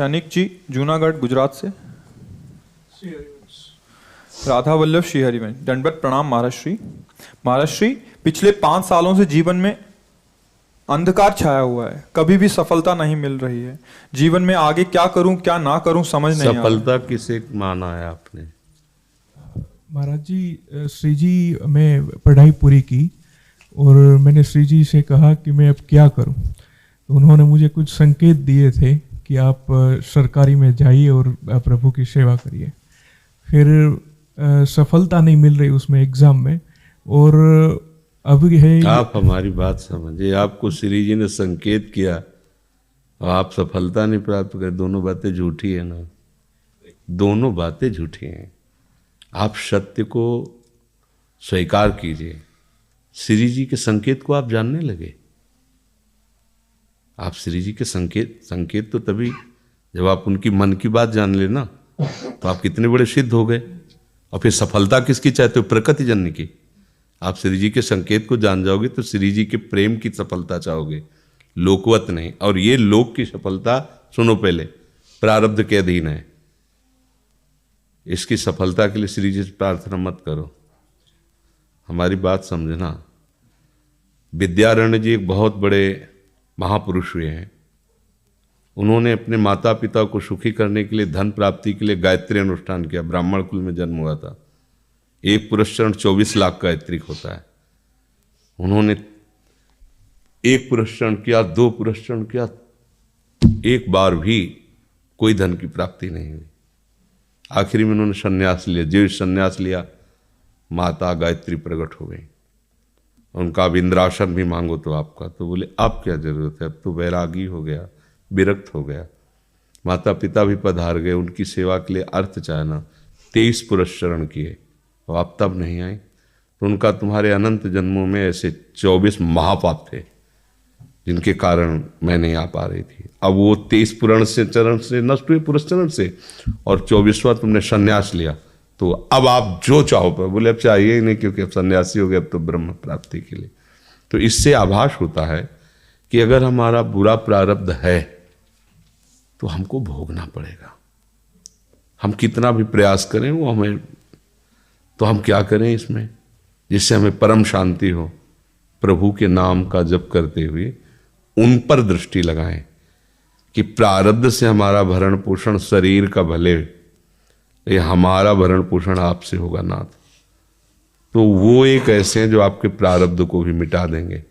शैनिक जी जूनागढ़ गुजरात से। राधा वल्लभ श्री हरिवंश। दंडवत प्रणाम महाराष्ट्री। महाराष्ट्री, पिछले 5 सालों से जीवन में अंधकार छाया हुआ है, कभी भी सफलता नहीं मिल रही है। जीवन में आगे क्या करूं क्या ना करूं समझ नहीं आ रहा। सफलता किसे माना है आपने? महाराज जी, श्री जी मैं पढ़ाई पूरी की और मैंने श्री जी से कहा कि मैं अब क्या करूं। तो उन्होंने मुझे कुछ संकेत दिए थे कि आप सरकारी में जाइए और प्रभु की सेवा करिए। फिर सफलता नहीं मिल रही उसमें एग्ज़ाम में, और अब है। आप हमारी बात समझिए, आपको श्री जी ने संकेत किया और आप सफलता नहीं प्राप्त कर, दोनों बातें झूठी है ना, दोनों बातें झूठी हैं। आप सत्य को स्वीकार कीजिए। श्री जी के संकेत को आप जानने लगे। आप श्री जी के संकेत तो तभी जब आप उनकी मन की बात जान लेना, तो आप कितने बड़े सिद्ध हो गए। और फिर सफलता किसकी चाहते हो? प्रकृति जन्य की। आप श्री जी के संकेत को जान जाओगे तो श्री जी के प्रेम की सफलता चाहोगे, लोकवत नहीं। और ये लोक की सफलता, सुनो पहले, प्रारब्ध के अधीन है। इसकी सफलता के लिए श्री जी से प्रार्थना मत करो। हमारी बात समझना। विद्यारण्य जी एक बहुत बड़े महापुरुष हुए हैं। उन्होंने अपने माता पिता को सुखी करने के लिए, धन प्राप्ति के लिए गायत्री अनुष्ठान किया। ब्राह्मण कुल में जन्म हुआ था। एक पुरस्चरण 24 लाख गायत्रिक होता है। उन्होंने एक पुरस्चरण किया, 2 पुरस्चरण किया, एक बार भी कोई धन की प्राप्ति नहीं हुई। आखिरी में उन्होंने संन्यास लिया। जो संन्यास लिया, माता गायत्री प्रकट हो गई। उनका अब इंद्रासन भी मांगो तो आपका, तो बोले अब क्या जरूरत है, अब तो वैरागी हो गया, विरक्त हो गया। माता पिता भी पधार गए, उनकी सेवा के लिए अर्थ चाहना। 23 पुरस्चरण किए और आप तब नहीं आए। तो उनका तुम्हारे अनंत जन्मों में ऐसे 24 महापाप थे जिनके कारण मैं नहीं आ पा रही थी। अब वो 23 पुराण से चरण से नष्ट हुए, पुरस्चरण से, और 24वां तुमने संन्यास लिया। तो अब आप जो चाहो पर, बोले अब चाहिए ही नहीं, क्योंकि अब सन्यासी हो गए, अब तो ब्रह्म प्राप्ति के लिए। तो इससे आभास होता है कि अगर हमारा बुरा प्रारब्ध है तो हमको भोगना पड़ेगा। हम कितना भी प्रयास करें वो हमें, तो हम क्या करें इसमें जिससे हमें परम शांति हो? प्रभु के नाम का जप करते हुए उन पर दृष्टि लगाएं कि प्रारब्ध से हमारा भरण पोषण शरीर का भले, ये हमारा भरण पोषण आपसे होगा नाथ। तो वो एक ऐसे हैं जो आपके प्रारब्ध को भी मिटा देंगे।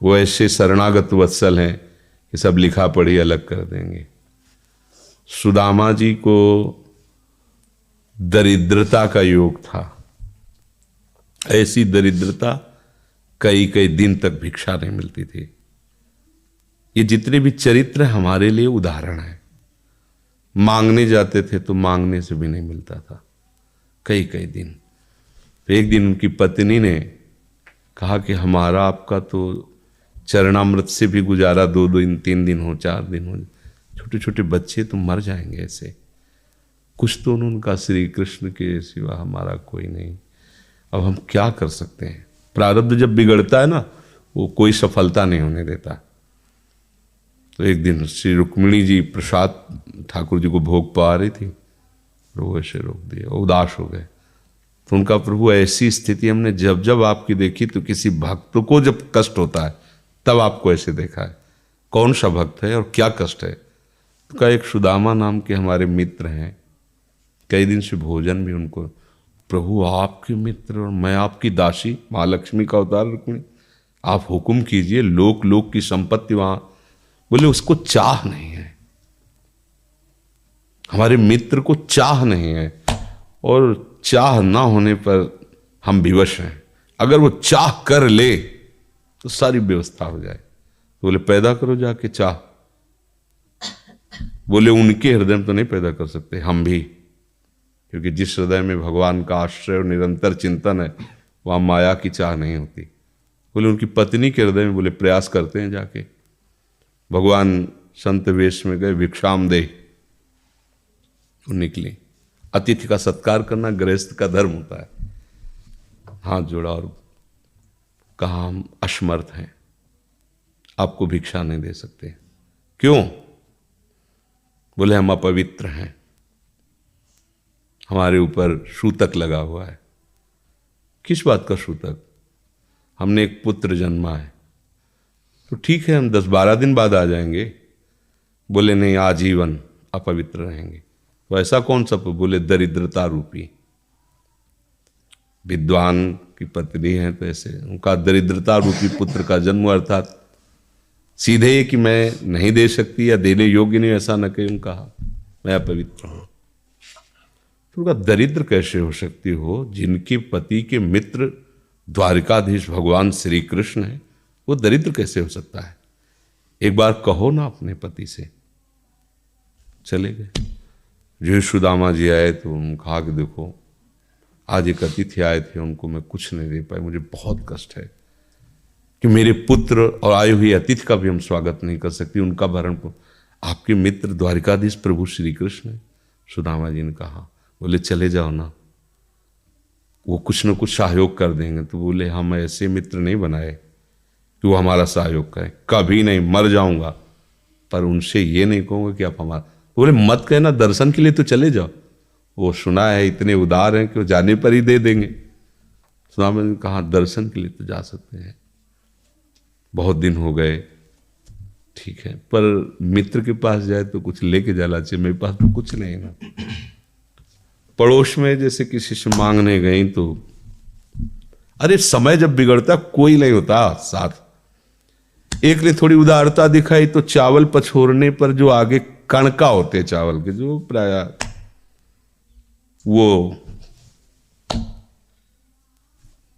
वो ऐसे शरणागत वत्सल हैं कि सब लिखा पढ़ी अलग कर देंगे। सुदामा जी को दरिद्रता का योग था। ऐसी दरिद्रता, कई कई दिन तक भिक्षा नहीं मिलती थी। ये जितने भी चरित्र हमारे लिए उदाहरण है। मांगने जाते थे तो मांगने से भी नहीं मिलता था, कई कई दिन। तो एक दिन उनकी पत्नी ने कहा कि हमारा आपका तो चरणामृत से भी गुजारा 2 दिन 3 दिन हो, 4 दिन हो, छोटे छोटे बच्चे तो मर जाएंगे ऐसे। कुछ तो उनका श्री कृष्ण के सिवा हमारा कोई नहीं। अब हम क्या कर सकते हैं? प्रारब्ध जब बिगड़ता है ना, वो कोई सफलता नहीं होने देता। तो एक दिन श्री रुक्मिणी जी प्रसाद ठाकुर जी को भोग पा रही थी, प्रभु ऐसे रोक दिया, उदास हो गए। तो उनका, प्रभु ऐसी स्थिति हमने जब जब आपकी देखी, तो किसी भक्त को जब कष्ट होता है तब आपको ऐसे देखा है। कौन सा भक्त है और क्या कष्ट है? तो का एक सुदामा नाम के हमारे मित्र हैं, कई दिन से भोजन भी उनको, प्रभु आपके मित्र और मैं आपकी दासी, महालक्ष्मी का अवतार रुक्मिणी, आप हुक्म कीजिए, लोक लोक की संपत्ति वहां। बोले उसको चाह नहीं है, हमारे मित्र को चाह नहीं है, और चाह ना होने पर हम विवश हैं। अगर वो चाह कर ले तो सारी व्यवस्था हो जाए। तो बोले पैदा करो जाके चाह। बोले उनके हृदय में तो नहीं पैदा कर सकते, हम भी, क्योंकि जिस हृदय में भगवान का आश्रय और निरंतर चिंतन है, वहां माया की चाह नहीं होती। बोले उनकी पत्नी के हृदय में, बोले प्रयास करते हैं जाके। भगवान संत वेश में गए, भिक्षाम दे, वो निकली। अतिथि का सत्कार करना गृहस्थ का धर्म होता है। हाथ जोड़ा और कहा हम असमर्थ हैं, आपको भिक्षा नहीं दे सकते। क्यों? बोले हम अपवित्र हैं, हमारे ऊपर सूतक लगा हुआ है। किस बात का सूतक? हमने एक पुत्र जन्मा है। तो ठीक है, हम 10-12 दिन बाद आ जाएंगे। बोले नहीं, आजीवन अपवित्र रहेंगे। तो ऐसा कौन सा? बोले दरिद्रता रूपी। विद्वान की पत्नी है तो ऐसे उनका दरिद्रता रूपी पुत्र का जन्म, अर्थात सीधे कि मैं नहीं दे सकती या देने योग्य नहीं, ऐसा न कहीं कहा, मैं अपवित्र हूं। तो उनका दरिद्र कैसे हो सकती हो? जिनके पति के मित्र द्वारिकाधीश भगवान श्री कृष्ण है, वो दरिद्र कैसे हो सकता है? एक बार कहो ना अपने पति से। चले गए। जो सुदामा जी आए तो उन्होंने कहा कि देखो, आज एक अतिथि आए थे, उनको मैं कुछ नहीं दे पाई, मुझे बहुत कष्ट है कि मेरे पुत्र और आए हुए अतिथि का भी हम स्वागत नहीं कर सकती, उनका भरण। आपके मित्र द्वारिकाधीश प्रभु श्री कृष्ण है। सुदामा जी ने कहा, बोले चले जाओ ना, वो कुछ न कुछ सहयोग कर देंगे। तो बोले हम ऐसे मित्र नहीं बनाए कि वो हमारा सहयोग करें, कभी नहीं, मर जाऊंगा पर उनसे ये नहीं कहूँगा कि आप हमारा। बोले मत कहना, दर्शन के लिए तो चले जाओ, वो सुना है इतने उदार हैं कि वो जाने पर ही दे देंगे। सुदामा ने कहा दर्शन के लिए तो जा सकते हैं, बहुत दिन हो गए, ठीक है, पर मित्र के पास जाए तो कुछ लेके जाना चाहिए, मेरे पास तो कुछ नहीं ना। पड़ोस में जैसे किसी से मांगने गई तो, अरे समय जब बिगड़ता कोई नहीं होता साथ। एक ने थोड़ी उदारता दिखाई तो चावल पछोरने पर जो आगे कणका होते चावल के, जो प्राय वो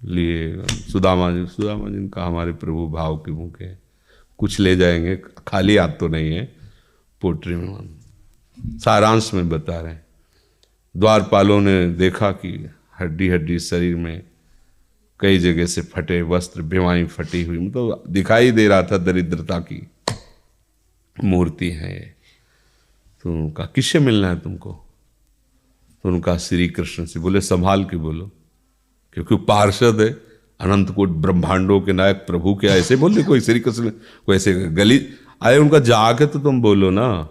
लिए सुदामा जी ने कहा हमारे प्रभु भाव के भूखे हैं, कुछ ले जाएंगे, खाली हाथ तो नहीं है। पोट्री में सारांश में बता रहे हैं, द्वारपालों ने देखा कि हड्डी हड्डी शरीर में कई जगह से फटे वस्त्र, बेवाई फटी हुई, मतलब दिखाई दे रहा था दरिद्रता की मूर्ति है। तो उनका किससे मिलना है तुमको? तो उनका श्री कृष्ण से। बोले संभाल के बोलो, क्योंकि पार्षद है, अनंत कोट ब्रह्मांडों के नायक प्रभु के ऐसे बोले कोई श्री कृष्ण, कोई ऐसे गली आए, उनका जाके तो तुम बोलो ना,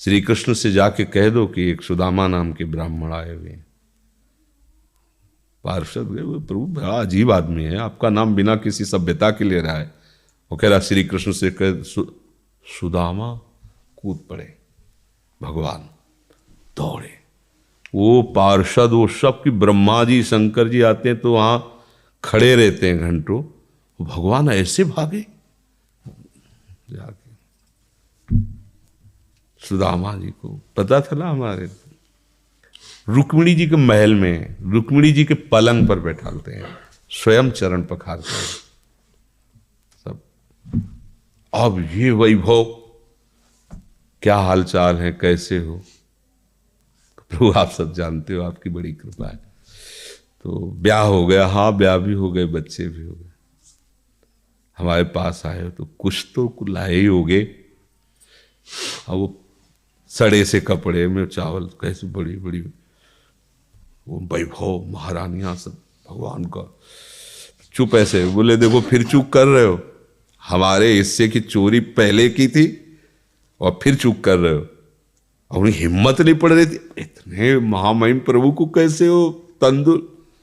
श्री कृष्ण से जाके कह दो कि एक सुदामा नाम के ब्राह्मण आए हुए हैं। पार्षद प्रभु बड़ा अजीब आदमी है, आपका नाम बिना किसी सभ्यता के ले रहा है। वो कह रहा श्री कृष्ण से कह, सुदामा कूद पड़े, भगवान दौड़े। वो पार्षद, वो सब की ब्रह्मा जी शंकर जी आते हैं तो वहां खड़े रहते हैं घंटों, भगवान ऐसे भागे जाके। सुदामा जी को पता था ना, हमारे रुक्मिणी जी के महल में रुक्मिणी जी के पलंग पर बैठाते हैं, स्वयं चरण पखारते हैं सब। अब ये वैभव, क्या हालचाल है, कैसे हो? प्रभु आप सब जानते हो, आपकी बड़ी कृपा है। तो ब्याह हो गया, हाँ ब्याह भी हो गए, बच्चे भी हो गए। हमारे पास आए हो तो कुछ तो लाए ही होगे। अब वो सड़े से कपड़े में चावल, कैसे बड़ी बड़ी वो वैभव, महारानियां सब भगवान का। चुप ऐसे बोले, देखो फिर चूक कर रहे हो, हमारे हिस्से की चोरी पहले की थी और फिर चूक कर रहे हो। और उन्हें हिम्मत नहीं पड़ रही थी, इतने महामहिम प्रभु को कैसे हो तंदुर।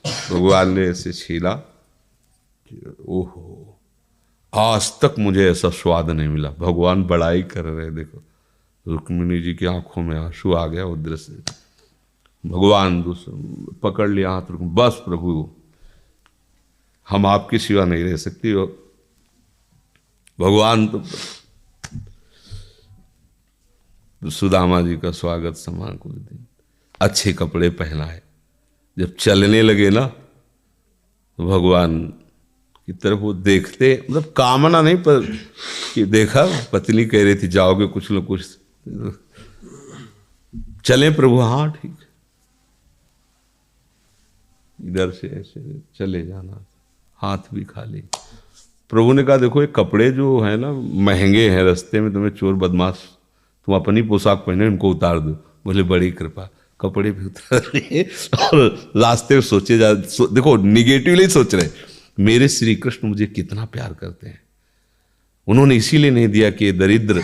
भगवान ने ऐसे छीला, ओहो आज तक मुझे ऐसा स्वाद नहीं मिला। भगवान बड़ाई कर रहे, देखो रुक्मिणी जी की आंखों में आंसू आ गया उधर से। भगवान पकड़ लिया हाथ, बस प्रभु हम आपके सिवा नहीं रह सकती। और भगवान तो सुदामा जी का स्वागत समान कुछ दिन, अच्छे कपड़े पहनाए। जब चलने लगे ना तो भगवान की तरफ वो देखते, मतलब कामना नहीं पर कि देखा पत्नी कह रही थी जाओगे कुछ न कुछ, चले प्रभु, हाँ ठीक है, इधर से ऐसे चले जाना, हाथ भी खाली। प्रभु ने कहा देखो ये कपड़े जो है ना महंगे हैं, रास्ते में तुम्हें चोर बदमाश, तुम अपनी पोशाक पहने इनको उतार दो। बोले बड़ी कृपा, कपड़े भी उतार रहे और रास्ते में सोचे देखो निगेटिवली सोच रहे, मेरे श्री कृष्ण मुझे कितना प्यार करते हैं। उन्होंने इसीलिए नहीं दिया कि दरिद्र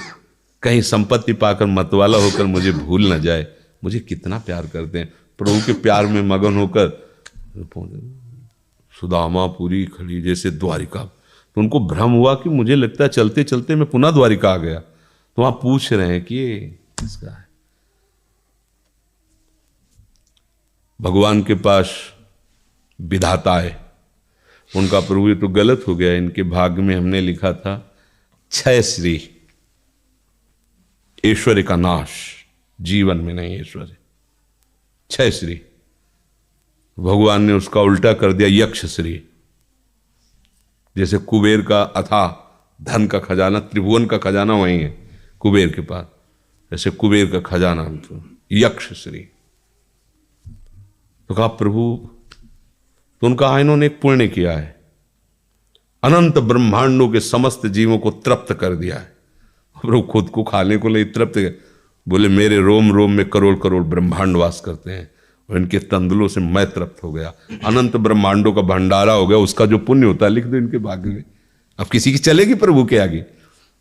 कहीं संपत्ति पाकर मतवाला होकर मुझे भूल न जाए। मुझे कितना प्यार करते हैं, प्रभु के प्यार में मगन होकर सुदामा पूरी खड़ी जैसे द्वारिका। तो उनको भ्रम हुआ कि मुझे लगता है चलते चलते मैं पुनः द्वारिका आ गया। तो वहां पूछ रहे हैं कि ये किसका है। भगवान के पास विधाता है, उनका प्रभु ये तो गलत हो गया, इनके भाग्य में हमने लिखा था क्षय श्री, ऐश्वर्य का नाश, जीवन में नहीं ऐश्वर्य, क्षय श्री। भगवान ने उसका उल्टा कर दिया यक्ष श्री। जैसे कुबेर का अथाह धन का खजाना, त्रिभुवन का खजाना वही है कुबेर के पास, ऐसे कुबेर का खजाना यक्ष श्री। तो कहा प्रभु, तो उनका इन्होंने एक पुण्य किया है, अनंत ब्रह्मांडों के समस्त जीवों को तृप्त कर दिया है। प्रभु खुद को खाने को नहीं तृप्त, बोले मेरे रोम रोम में करोड़ करोड़ ब्रह्मांड वास करते हैं और इनके तंदुलों से मैं तृप्त हो गया। अनंत ब्रह्मांडों का भंडारा हो गया, उसका जो पुण्य होता है लिख दो इनके भाग्य में। अब किसी की चलेगी प्रभु के आगे।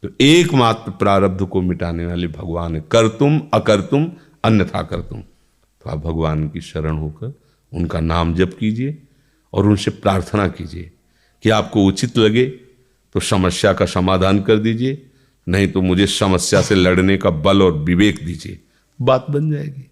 तो एकमात्र प्रारब्ध को मिटाने वाले भगवान है, कर तुम अकर तुम अन्यथा कर तुम। तो आप भगवान की शरण होकर उनका नाम जप कीजिए और उनसे प्रार्थना कीजिए कि आपको उचित लगे तो समस्या का समाधान कर दीजिए, नहीं तो मुझे समस्या से लड़ने का बल और विवेक दीजिए, बात बन जाएगी।